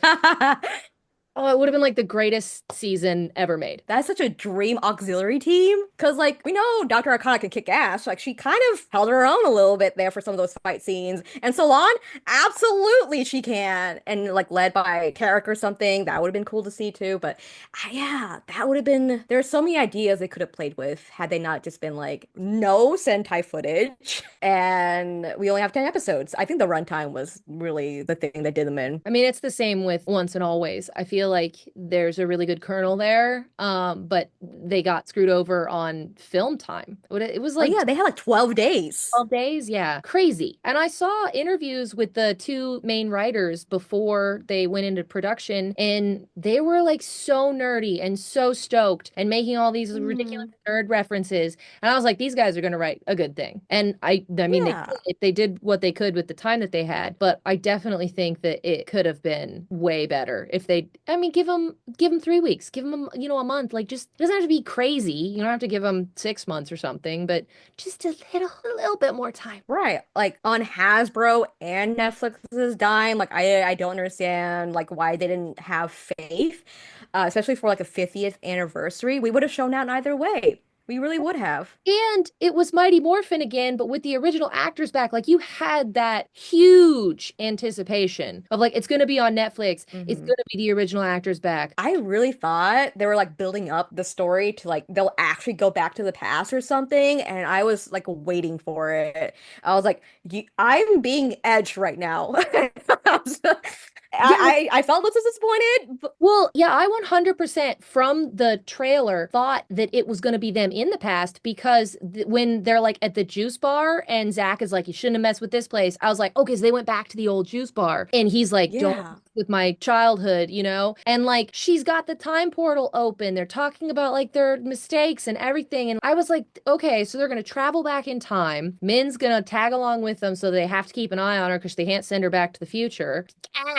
oh, it would have been like the greatest season ever made. That's such a dream auxiliary team. Cause like we know Dr. Arcana can kick ass. Like she kind of held her own a little bit there for some of those fight scenes. And Salon, absolutely she can. And like led by Carrick or something. That would have been cool to see too. But yeah, that would have been there's so many ideas they could have played with had they not just been like no Sentai footage. And we only have 10 episodes. I think the runtime was really the thing that did them in. I mean, it's the same with Once and Always. I feel feel like there's a really good kernel there. But they got screwed over on film time. It was Oh like yeah, they had like 12 days. 12 days, yeah. Crazy. And I saw interviews with the two main writers before they went into production, and they were like so nerdy and so stoked and making all these ridiculous Hmm. nerd references. And I was like, these guys are going to write a good thing. And I mean, Yeah. they did what they could with the time that they had, but I definitely think that it could have been way better if they, I mean, give them 3 weeks, give them, a month. Like, just it doesn't have to be crazy. You don't have to give them 6 months or something, but just a little bit more time. Right. Like on Hasbro and Netflix's dime, like I don't understand like why they didn't have faith, especially for like a 50th anniversary. We would have shown out in either way. We really would have. And it was Mighty Morphin again, but with the original actors back. Like you had that huge anticipation of like it's going to be on Netflix. It's Hmm. going to be the original actors back. I really thought they were like building up the story to like they'll actually go back to the past or something, and I was like waiting for it. I was like, I'm being edged right now. Yeah, I felt this was disappointed. well, yeah, I 100% from the trailer thought that it was going to be them in the past because when they're like at the juice bar and Zach is like, you shouldn't have messed with this place. I was like, okay, so they went back to the old juice bar. And he's like, don't Yeah. mess with my childhood, you know? And like, she's got the time portal open. They're talking about like their mistakes and everything. And I was like, okay, so they're going to travel back in time. Min's going to tag along with them so they have to keep an eye on her because they can't send her back to the future.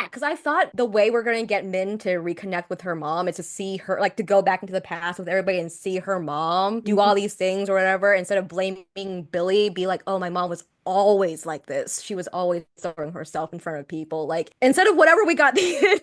Because I thought the way we're going to get Min to reconnect with her mom is to see her, like to go back into the past with everybody and see her mom do all these things or whatever, instead of blaming Billy, be like, oh, my mom was always like this. She was always throwing herself in front of people. Like, instead of whatever we got, it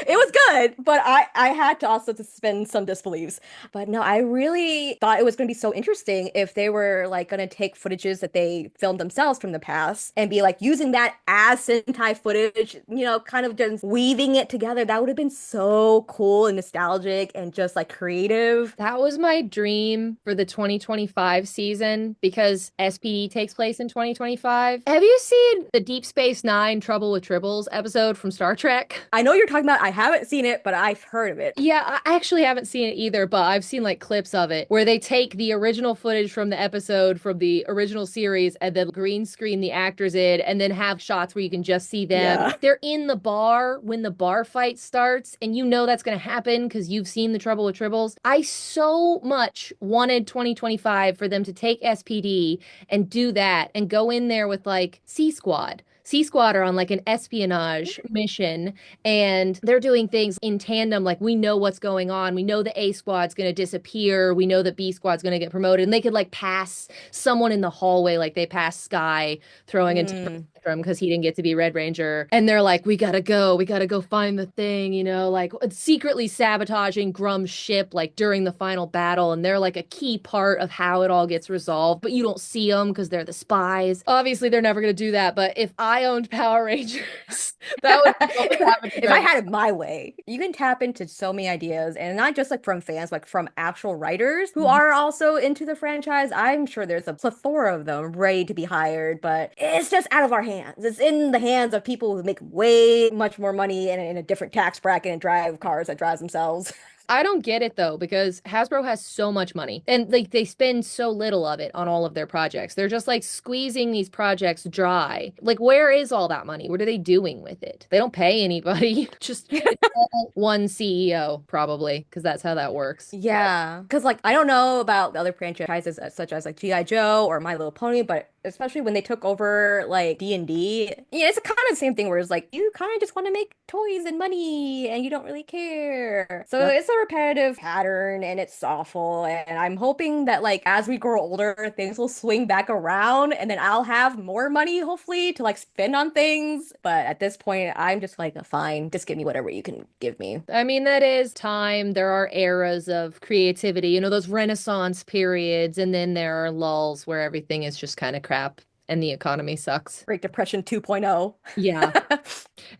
was good, but I had to also suspend some disbeliefs. But no, I really thought it was going to be so interesting if they were like going to take footages that they filmed themselves from the past and be like using that as Sentai footage, kind of just weaving it together. That would have been so cool and nostalgic and just like creative. That was my dream for the 2025 season because SPD takes place in 2025. Have you seen the Deep Space Nine Trouble with Tribbles episode from Star Trek? I know you're talking about, I haven't seen it, but I've heard of it. Yeah, I actually haven't seen it either, but I've seen like clips of it where they take the original footage from the episode from the original series and then green screen the actors in and then have shots where you can just see them. Yeah. They're in the bar when the bar fight starts, and you know that's going to happen because you've seen The Trouble with Tribbles. I so much wanted 2025 for them to take SPD and do that and go in there with like C Squad. C Squad are on like an espionage mission and they're doing things in tandem. Like we know what's going on. We know the A squad's going to disappear. We know that B squad's going to get promoted. And they could like pass someone in the hallway, like they passed Sky throwing a temper Mm. tantrum because he didn't get to be Red Ranger. And they're like, we gotta go. We gotta go find the thing, like secretly sabotaging Grum's ship like during the final battle. And they're like a key part of how it all gets resolved. But you don't see them because they're the spies. Obviously, they're never going to do that. But if I owned Power Rangers, that would be what was happening If I right. had it my way, you can tap into so many ideas, and not just like from fans, like from actual writers who Mhm. are also into the franchise. I'm sure there's a plethora of them ready to be hired, but it's just out of our hands. It's in the hands of people who make way much more money and in a different tax bracket and drive cars that drive themselves. I don't get it though, because Hasbro has so much money and like they spend so little of it on all of their projects. They're just like squeezing these projects dry. Like, where is all that money? What are they doing with it? They don't pay anybody. Just it's all one CEO, probably, because that's how that works. Yeah, because like I don't know about the other franchises such as like G.I. Joe or My Little Pony, but especially when they took over like D&D, yeah, it's kind of the same thing where it's like you kind of just want to make toys and money and you don't really care. So Yep. it's a repetitive pattern and it's awful. And I'm hoping that like as we grow older, things will swing back around and then I'll have more money hopefully to like spend on things. But at this point, I'm just like, fine, just give me whatever you can give me. I mean, that is time. There are eras of creativity, those Renaissance periods, and then there are lulls where everything is just kind of crap and the economy sucks. Great Depression 2.0. Yeah,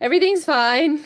everything's fine.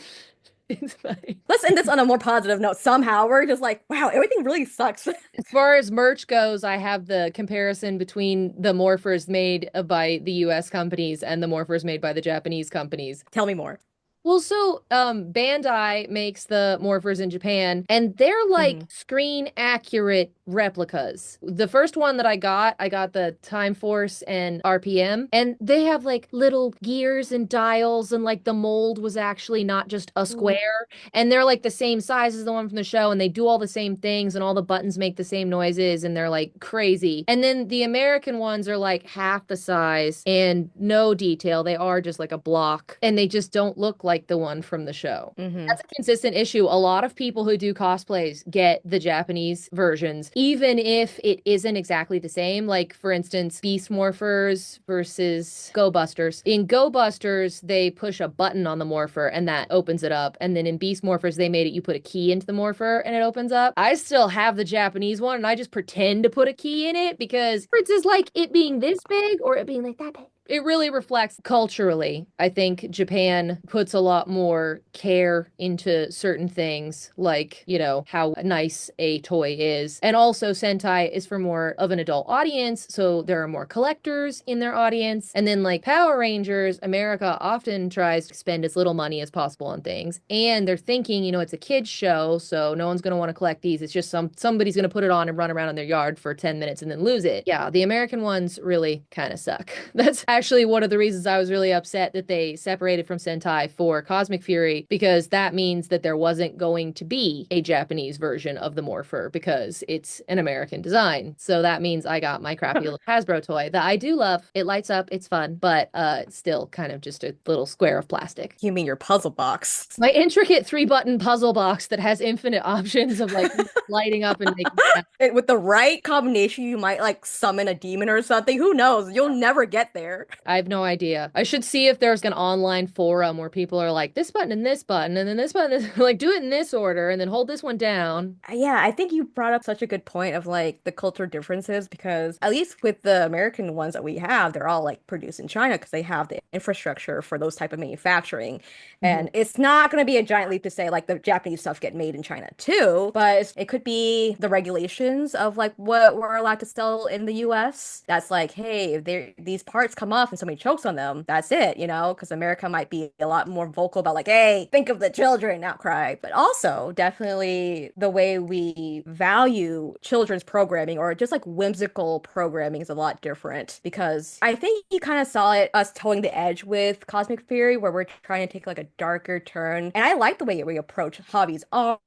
It's fine. Let's end this on a more positive note. Somehow we're just like, wow, everything really sucks. As far as merch goes, I have the comparison between the Morphers made by the US companies and the Morphers made by the Japanese companies. Tell me more. Well, so Bandai makes the Morphers in Japan, and they're like Hmm. screen accurate replicas. The first one that I got the Time Force and RPM, and they have like little gears and dials, and like the mold was actually not just a Ooh. square, and they're like the same size as the one from the show, and they do all the same things, and all the buttons make the same noises, and they're like crazy. And then the American ones are like half the size and no detail. They are just like a block, and they just don't look like the one from the show. Hmm. That's a consistent issue. A lot of people who do cosplays get the Japanese versions, even if it isn't exactly the same. Like, for instance, Beast Morphers versus Go Busters. In Go Busters, they push a button on the morpher and that opens it up. And then in Beast Morphers, they made it you put a key into the morpher and it opens up. I still have the Japanese one and I just pretend to put a key in it because it's just like it being this big or it being like that big. It really reflects culturally. I think Japan puts a lot more care into certain things, like, how nice a toy is. And also, Sentai is for more of an adult audience, so there are more collectors in their audience. And then, like Power Rangers, America often tries to spend as little money as possible on things. And they're thinking, it's a kids' show, so no one's going to want to collect these. It's just somebody's going to put it on and run around in their yard for 10 minutes and then lose it. Yeah, the American ones really kind of suck. That's actually one of the reasons I was really upset that they separated from Sentai for Cosmic Fury, because that means that there wasn't going to be a Japanese version of the Morpher because it's an American design. So that means I got my crappy little Hasbro toy that I do love. It lights up, it's fun, but it's still kind of just a little square of plastic. You mean your puzzle box? My intricate 3-button puzzle box that has infinite options of like lighting up and making sound. With the right combination, you might like summon a demon or something. Who knows? You'll never get there. I have no idea. I should see if there's an online forum where people are like, this button and this button, and then this button, like, do it in this order, and then hold this one down. Yeah, I think you brought up such a good point of like the culture differences because at least with the American ones that we have, they're all like produced in China because they have the infrastructure for those type of manufacturing. Mhm. And it's not going to be a giant leap to say like the Japanese stuff get made in China too, but it could be the regulations of like what we're allowed to sell in the US. That's like, hey, if these parts come off and somebody chokes on them, that's it, because America might be a lot more vocal about like, hey, think of the children, outcry. But also definitely the way we value children's programming or just like whimsical programming is a lot different because I think you kind of saw it us towing the edge with Cosmic Fury where we're trying to take like a darker turn. And I like the way we approach Hobby's arm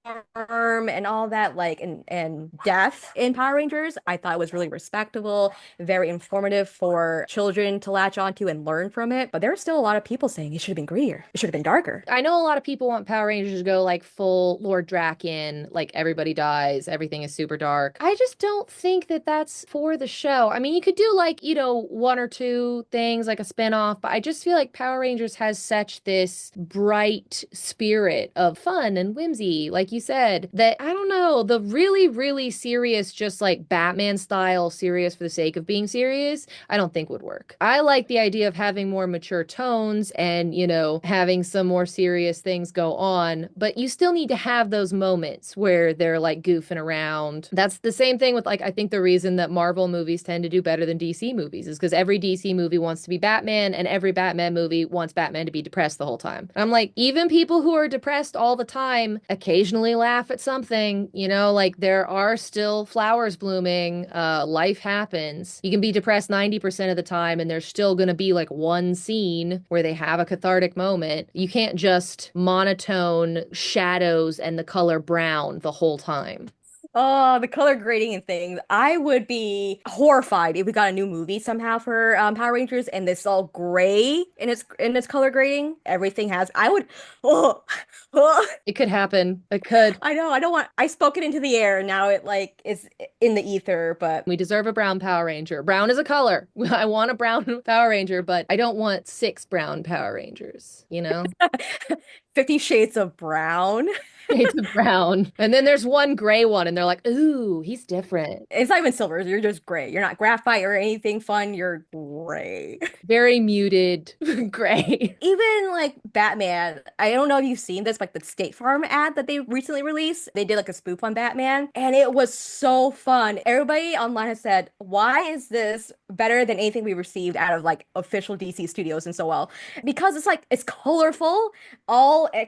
and all that like and death in Power Rangers. I thought it was really respectable, very informative for children to latch onto and learn from it. But there are still a lot of people saying it should have been grittier. It should have been darker. I know a lot of people want Power Rangers to go like full Lord Draken, like everybody dies, everything is super dark. I just don't think that that's for the show. I mean, you could do like, one or two things like a spin-off, but I just feel like Power Rangers has such this bright spirit of fun and whimsy, like you said, that I don't know, the really, really serious, just like Batman style serious for the sake of being serious, I don't think would work. I like the idea of having more mature tones and, having some more serious things go on, but you still need to have those moments where they're like goofing around. That's the same thing with like, I think the reason that Marvel movies tend to do better than DC movies is because every DC movie wants to be Batman and every Batman movie wants Batman to be depressed the whole time. And I'm like, even people who are depressed all the time occasionally laugh at something, like there are still flowers blooming, life happens. You can be depressed 90% of the time and there's still going to be like one scene where they have a cathartic moment. You can't just monotone shadows and the color brown the whole time. Oh, the color grading and things. I would be horrified if we got a new movie somehow for Power Rangers and it's all gray in its color grading. Everything has. I would. Oh, oh. It could happen. It could. I know. I don't want. I spoke it into the air. And now it like is in the ether. But We deserve a brown Power Ranger. Brown is a color. I want a brown Power Ranger, but I don't want 6 brown Power Rangers, 50 Shades of Brown. Shades of brown. And then there's one gray one, and they're like, ooh, he's different. It's not even silver. You're just gray. You're not graphite or anything fun. You're gray. Very muted gray. Even like Batman, I don't know if you've seen this, like the State Farm ad that they recently released. They did like a spoof on Batman, and it was so fun. Everybody online has said, "Why is this better than anything we received out of like official DC studios and so well because it's like it's colorful.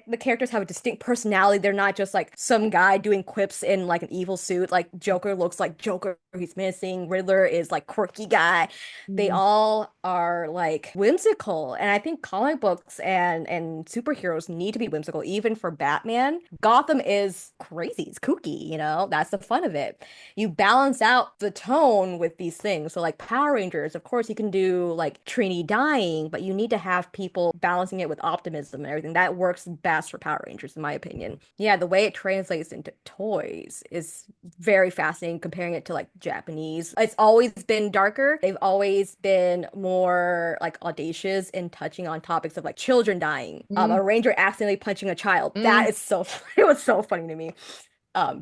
The characters have a distinct personality. They're not just like some guy doing quips in like an evil suit. Like Joker looks like Joker, he's menacing. Riddler is like quirky guy. They Mm. all are like whimsical, and I think comic books and superheroes need to be whimsical. Even for Batman, Gotham is crazy. It's kooky, you know. That's the fun of it. You balance out the tone with these things. So like Power Rangers, of course you can do like Trini dying, but you need to have people balancing it with optimism and everything. That works best for Power Rangers, in my opinion. Yeah, the way it translates into toys is very fascinating comparing it to like Japanese. It's always been darker. They've always been more like audacious in touching on topics of like children dying, Mm. a ranger accidentally punching a child. Mm. That is so, it was so funny to me.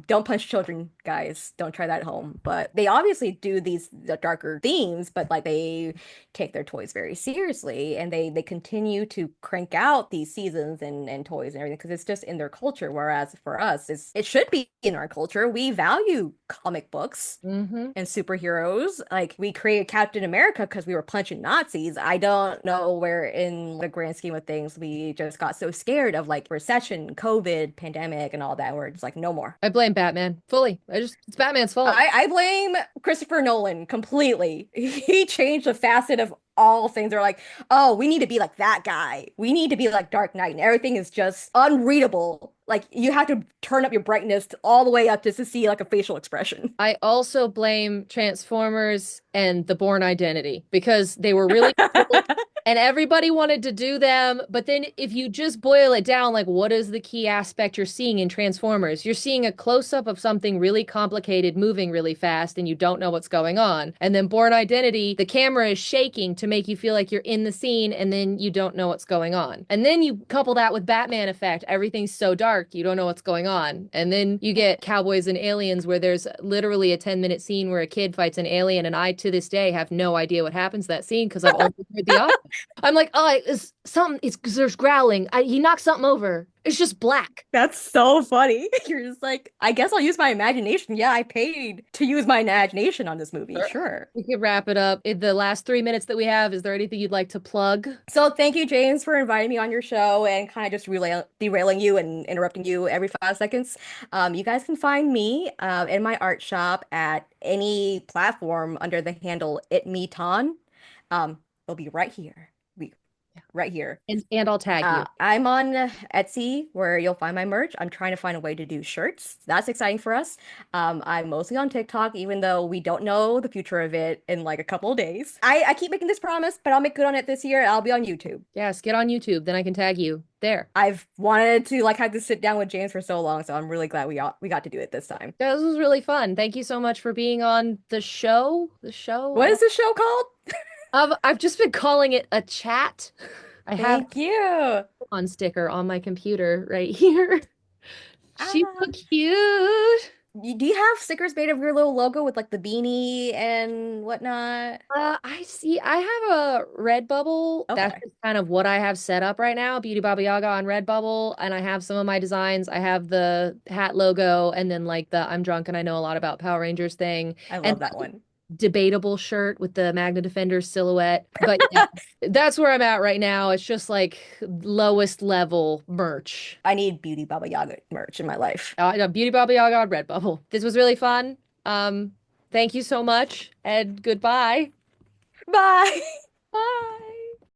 Don't punch children, guys. Don't try that at home. But they obviously do these darker themes, but like they take their toys very seriously, and they continue to crank out these seasons and toys and everything because it's just in their culture. Whereas for us, it should be in our culture. We value comic books Hmm. and superheroes. Like we created Captain America because we were punching Nazis. I don't know where in the grand scheme of things we just got so scared of like recession, COVID, pandemic, and all that. We're just like, no more. I blame Batman fully. It's Batman's fault. I blame Christopher Nolan completely. He changed the facet of all things. They're like, oh, we need to be like that guy. We need to be like Dark Knight, and everything is just unreadable. Like you have to turn up your brightness all the way up just to see like a facial expression. I also blame Transformers and the Bourne Identity because they were really cool and everybody wanted to do them. But then if you just boil it down, like what is the key aspect you're seeing in Transformers? You're seeing a close-up of something really complicated moving really fast and you don't know what's going on. And then Bourne Identity, the camera is shaking to make you feel like you're in the scene and then you don't know what's going on. And then you couple that with Batman effect. Everything's so dark, you don't know what's going on. And then you get Cowboys and Aliens where there's literally a 10-minute scene where a kid fights an alien and I to this day have no idea what happens to that scene because I've only heard the audio. I'm like, oh, it's something. It's there's growling. He knocked something over. It's just black. That's so funny. You're just like, I guess I'll use my imagination. Yeah, I paid to use my imagination on this movie. Sure. Sure. We could wrap it up. In the last 3 minutes that we have, is there anything you'd like to plug? So thank you, James, for inviting me on your show and kind of just derailing you and interrupting you every 5 seconds. You guys can find me in my art shop at any platform under the handle itmeton. It'll be right here. Right here. And I'll tag you. I'm on Etsy where you'll find my merch. I'm trying to find a way to do shirts. That's exciting for us. I'm mostly on TikTok, even though we don't know the future of it in like a couple of days. I keep making this promise, but I'll make good on it this year. I'll be on YouTube. Yes, get on YouTube, then I can tag you there. I've wanted to like have to sit down with James for so long, so I'm really glad we got to do it this time. Yeah, this was really fun. Thank you so much for being on the show. The show. What is this show called? I've just been calling it a chat. I have Thank you. on sticker on my computer right here. She's Ah. so cute. Do you have stickers made of your little logo with like the beanie and whatnot? I see. I have a Redbubble. That's Okay. just kind of what I have set up right now. Beauty Baba Yaga on Redbubble, and I have some of my designs. I have the hat logo, and then like the I'm drunk and I know a lot about Power Rangers thing, I and love that one. debatable shirt with the Magna Defender silhouette. But yeah, that's where I'm at right now. It's just like lowest level merch. I need Beauty Baba Yaga merch in my life. Beauty Baba Yaga on Redbubble. This was really fun. Thank you so much and goodbye. Bye. Bye.